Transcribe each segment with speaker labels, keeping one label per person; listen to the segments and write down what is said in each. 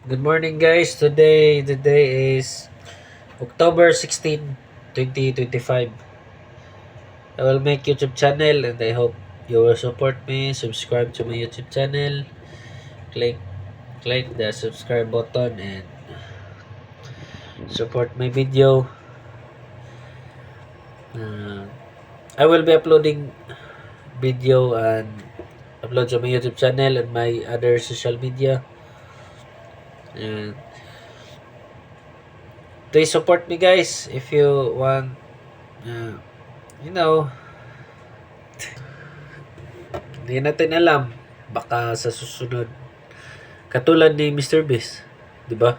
Speaker 1: Good morning guys. Today is October 16, 2025. I will make YouTube channel and I hope you will support me. Subscribe to my YouTube channel. Click click the subscribe button and support my video. Uh, I will be uploading video and upload to my YouTube channel and my other social media. And please support me guys if you want uh, you know hindi natin alam baka sa susunod katulad ni Mr. Beast, 'di ba?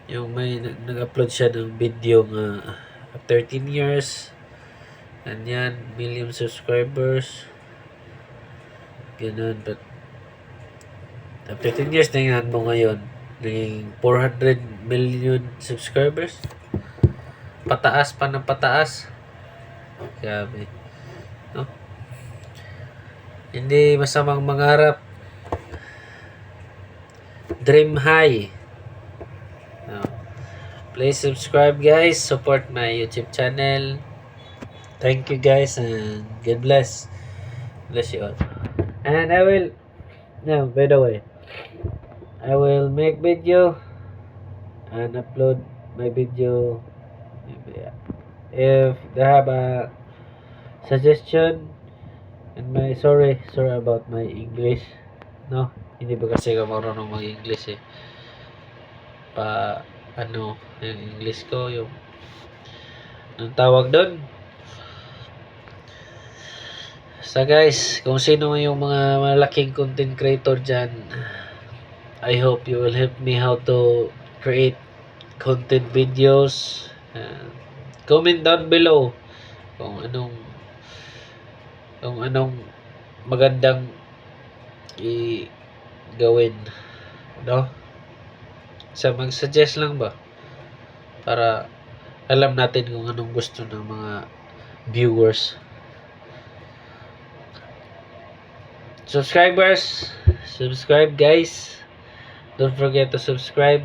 Speaker 1: Yung may nag-upload siya ng video nga after 13 years and yan, million subscribers. Ganun, but after 10 years, tingnan mo ngayon, naging 400 million subscribers. Pataas pa ng pataas. Grabe. No? Hindi masamang mangarap. Dream high. No. Please subscribe guys. Support my YouTube channel. Thank you guys and God bless. Bless you all. And I will, no, by the way, I will make video and upload my video. If they have a suggestion and my sorry about my English. No, hindi ba kasi ako marunong mag-English eh. Ano, yung English ko, yung anong tawag doon? So guys, kung sino yung mga malaking content creator dyan, I hope you will help me how to create content videos. Comment down below kung anong magandang gawin, no? So mag-suggest lang ba para alam natin kung anong gusto ng mga viewers. Subscribe guys. Don't forget to subscribe.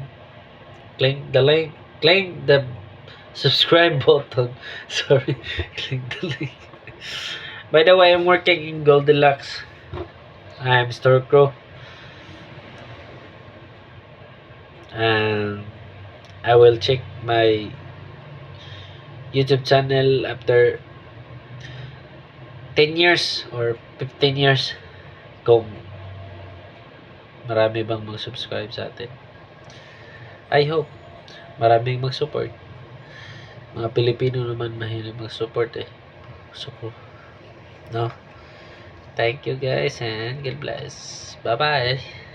Speaker 1: Click the subscribe button. Sorry, click the link. By the way, I'm working in Goldilocks. I'm Storcrow. And I will check my YouTube channel after 10 years or 15 years kung marami bang mag-subscribe sa atin. I hope maraming mag-support. Mga Pilipino naman mahilig mag-support eh. Support. No? Thank you guys and God bless. Bye-bye.